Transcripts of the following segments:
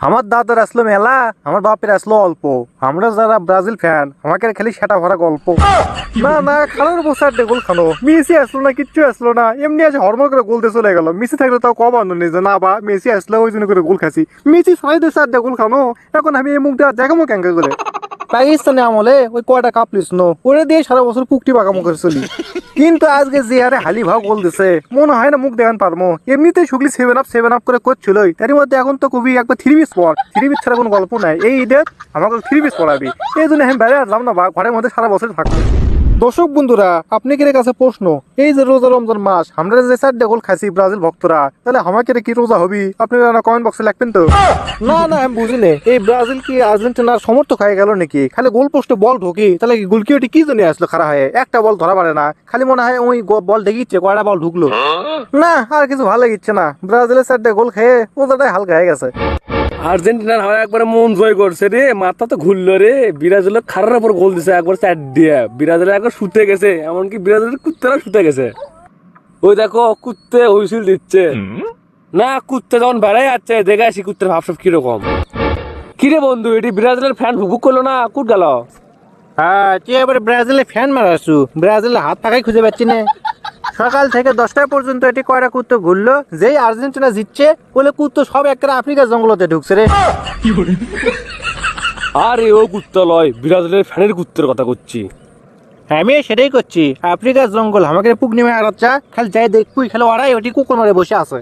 আমার দাদার আসলো মেলা, আমার বাপের আসলো অল্প। আমরা যারা ব্রাজিল ফ্যান আমাকে খালি সেটা ভরা গল্প। না না, খানোর বসে আড্ডে গোল খানো। মেসি আসলো না, কিচ্ছু আসলো না, এমনি আছে হরমর করে গোল দিয়ে চলে গেল। মেসি থাকলে তাও কব আনন্দ নেই যে না বা মেসি আসলে ওই জন্য করে গোল খাসি। মেসি ছয় দেশে আড্ডে গোল খানো, এখন আমি এই মুখ দেওয়া দেখামো ক্যাঙ্কা করে। পাকিস্তানে আমলে ওই কয়টা কাপ লিসন ওরে দিয়ে সারা বছর কুকটি পাকামো করে চলি। কিন্তু আজকে যে হারে হালি ভাও গোল দিছে, মনে হয় না মুখ দেখান পারবো। এমনিতেই শুকলি সেভেন আপ করে করছিলই, তার মধ্যে এখন তো কবি একবার থ্রি পিস পর, থ্রি পিস ছাড়া কোনো গল্প নাই। এই ঈদে আমাকে থ্রি পিস পড়াবি, এই জন্য আমি বাইরে আসলাম না বা ঘরের মধ্যে সারা বছর থাকবো। দর্শক বন্ধুরা, আপনি কি কাছে প্রশ্ন, এই যে রোজা রমজান মাস আমরা যে চারটে গোল খাইছি ব্রাজিল ভক্তরা, তাহলে আমাকে কি রোজা হবি? আপনারা কমেন্ট বক্সে লিখবেন তো। না না, আমি বুঝিনি এই ব্রাজিল কি আর্জেন্টিনার সমর্থক হয়ে গেল নাকি? খালি গোল পোস্টে বল ঢুকি, তাহলে কি গোলকিওটি কি জন্য আসলো খারাপ হয়ে? একটা বল ধরা পারে না, খালি মনে হয় ওই বল দেখিচ্ছে কয়টা বল ঢুকলো। না আর কিছু ভালো লাগিচ্ছে না, ব্রাজিলের চারটে গোল খেয়ে রোজাটাই হালকা হয়ে গেছে। আর্জেন্টিনার হয় একবারে মন জয় করছে রে, মাথা তো ঘুরলো রে। ব্রাজিলের খারার উপর গোল দিছে একবার চার দিয়ে, ব্রাজিলের একবার শুতে গেছে, এমনকি ব্রাজিলের কুত্তেরা শুতে গেছে। ওই দেখো কুত্তে হুইসিল দিচ্ছে না, কুত্তে যখন বেড়াই যাচ্ছে দেখে আসি কুত্তের ভাবসাব কিরকম। কিরে বন্ধু, এটি ব্রাজিলের ফ্যান ভুক করলো না, কুট গেল? হ্যাঁ, তুই এবারে ব্রাজিলের ফ্যান মারাছু, ব্রাজিলের হাত পাকাই খুঁজে পাচ্ছি না। সকাল থেকে 10টা পর্যন্ত এটি কয়টা কুত্তো ঘুরলো, যেই আর্জেন্টিনা জিতছে বলে কুত্তো সব একটা আফ্রিকার জঙ্গলতে ঢুকছে রে। আরে ও কুত্তা লয়, ব্রাজিলের ফ্যানের কুত্তের কথা করছি। আমি সেটাই করছি, আফ্রিকার জঙ্গল আমাকে পুক নেমে আচ্ছা খালি যাই দেখবি, খালি ওরাই ওটি কুকুর মারে বসে আছে।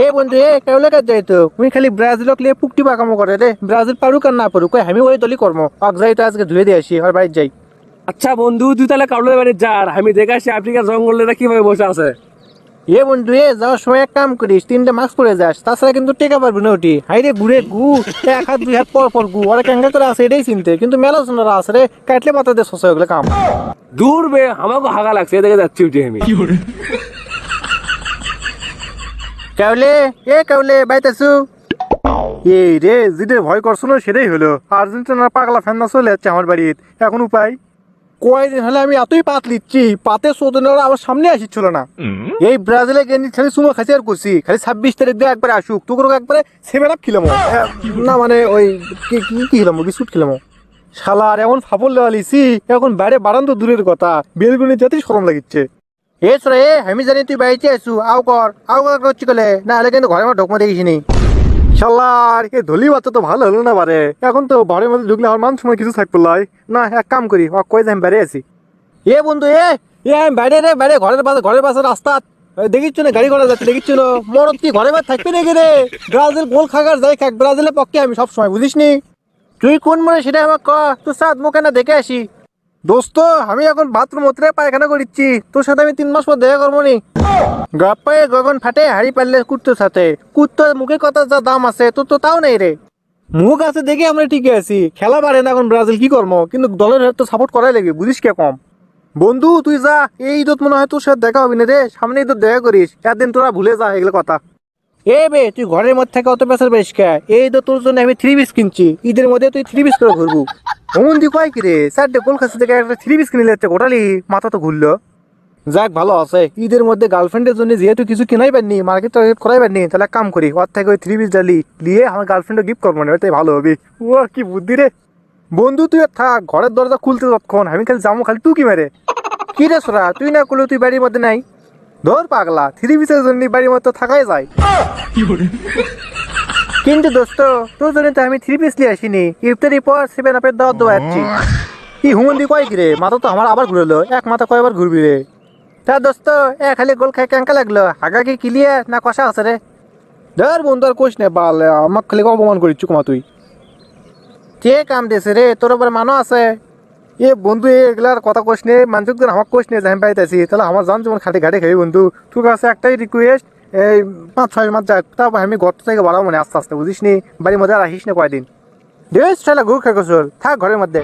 এ বন্ধু এ কেউ কাজ যাই তো তুমি খালি ব্রাজিলক লিয়ে পুকটি পাকামো করে রে। ব্রাজিল পারুক আর না পারুক, আমি ওই দলই কর্ম আগ যাই তো আজকে ধুয়ে দিয়ে আসি আর বাড়ির যাই। আচ্ছা বন্ধু, তুই তাহলে কাউলের বাড়ি যার, আমি দেখে আসি আফ্রিকার জঙ্গলেরা কিভাবে বসে আছে। এ বন্ধু এ যাওয়ার সময় এক কাম করিস, 3টা মাস্ক পরে যাস, তাছাড়া কিন্তু টেকা পারবি না ওটি। হাইরে ঘুরে গু, এক হাত দুই হাত পর পর গু, ওরা ক্যাঙ্গা করে আছে এটাই চিনতে, কিন্তু মেলা জনেরা আছে রে, কাটলে পাতা দিয়ে শসা ওগুলো কাম। দূর বে, আমাকে হাগা লাগছে, এদিকে যাচ্ছি উঠে আমি। কাউলে এ কাউলে বাইতেছু। এই রে যেটা ভয় করছো না সেটাই হলো, আর্জেন্টিনার পাগলা ফ্যান না চলে যাচ্ছে আমার বাড়িতে। এখন উপায় কয়দিন হলে আমি এতই পাত লিচ্ছি, পাতে চোদনেরা আমার সামনে আসিচ্ছিল না। এই ব্রাজিলে গেঞ্জি খালি সুমো খাইছি আর করছি, খালি 26 তারিখ দিয়ে একবারে আসুক তোকে একবারে 7 আপ খিলামো। না মানে ওই কি কি খিলামো, বিস্কুট খিলামো। শালা আর এমন ফাপড় লেওয়া লিছি, এখন বাইরে বাড়ান তো দূরের কথা, বেলগুনি যাতেই শরম লাগিচ্ছে। এ সরে আমি জানি তুই বাড়িতে আসু, আও কর করছি কলে, না হলে কিন্তু ঘরের মধ্যে ঢোকমা দেখিসনি। শালার এই ধলি বাচ্চা তো ভালো হলো না বারে, এখন তো ঘরের মধ্যে ঢুকলে আমার মান সময় কিছু থাকতো লাই না। এক কাম করি ও কই আমি বাইরে আছি। এ বন্ধু এ আমি বাইরে রে, বাইরে ঘরের পাশে রাস্তা দেখিচ্ছ না, গাড়ি ঘোড়া যাচ্ছে দেখিচ্ছ না, মরদ কি ঘরে বাইরে থাকবে নাকি রে? ব্রাজিল গোল খাগার যাই খাক, ব্রাজিলের পক্ষে আমি সব সময়, বুঝিস নি? তুই কোন মনে সেটা আমার ক, তোর সাথ মুখে না দেখে আসি। দোস্ত আমি এখন বাথরুম ওতরে পায়খানা করিচ্ছি, তোর সাথে আমি 3 মাস পর দেখা করবো নি। গাপ্পায় গগন ফাটে হাড়ি পারলে কুত্তোর সাথে, কুত্তোর মুখে কথা যা দাম আছে তোর তো তাও নেই রে। মুখ আছে দেখে আমরা ঠিকই আছি, খেলা পারে না এখন ব্রাজিল কি করবো, কিন্তু দলের তো সাপোর্ট করাই লাগে, বুঝিস কে কম। বন্ধু তুই যা, এই ঈদত মনে হয় তোর সাথে দেখা হবি না রে, সামনে ঈদত দেখা করিস, একদিন তোরা ভুলে যা এগুলো কথা। এ বে তুই ঘরের মধ্যে থেকে অত পেশার বেশ কে, এই তো তোর জন্য আমি 3 পিস কিনছি, ঈদের মধ্যে তুই 3 পিস করে ঘুরবো। অমন দি কয় কি রে, 4টে গোল খাসি থেকে একটা 3 পিস কিনে যাচ্ছে, গোটালি মাথা তো ঘুরলো। যাক ভালো আছে, ঈদের মধ্যে গার্লফ্রেন্ডের জন্য যেহেতু কিছু কিনাই পারনি, মার্কেট টার্গেট করাই পারনি, তাহলে কাম করি ওর থেকে ওই 3 পিস ডালি নিয়ে আমার গার্লফ্রেন্ডকে গিফট করবো না, ওটাই ভালো হবে। ও কি বুদ্ধি রে বন্ধু, তুই আর থাক, ঘরের দরজা খুলতে তৎক্ষণ আমি খালি যাবো, খালি টুকি মেরে। কি রে সোরা, তুই না করলে তুই বাড়ির মধ্যে নাই? ধর পাগলা, 3 পিসের জন্য বাড়ির মধ্যে থাকাই যায়। কিন্তু দোস্ত তোর জন্য তো আমি 3 পিস নিয়ে আসিনি, ইফতারি পর 7 আপের দাওয়াত দেওয়া যাচ্ছি। কি হুমন্দি কয় কি রে, মাথা তো আমার আবার ঘুরলো, এক মাথা কয়বার ঘুরবি রে? তা দোস্ত খালি গোল খাই কেঙ্কা লাগলো, হাগা কি ক্লিয়ার না কষা আছে রে? ধর বন্ধু আর কোশ নে বাল, আমাকে খালি অপমান করিচ্ছু কমা তুই। কে কাম দিয়েছে রে, তোর আবার মানো আছে? এ বন্ধু এগুলার কথা কোশ নে, মানুষ আমার কোশ নে, আমি পাইতেছি তাহলে আমার জান যেমন খাটে ঘাটে খাবি। বন্ধু তোর কাছে একটাই রিকোয়েস্ট, এই 5-6 মাস যাক, তারপর আমি ঘর থেকে বাড়াবো মানে আস্তে আস্তে, বুঝিস নি? বাড়ির মধ্যে আর আসিস না কয়দিন। বেশ ছেলে ঘুর খেয়ে থাক ঘরের মধ্যে।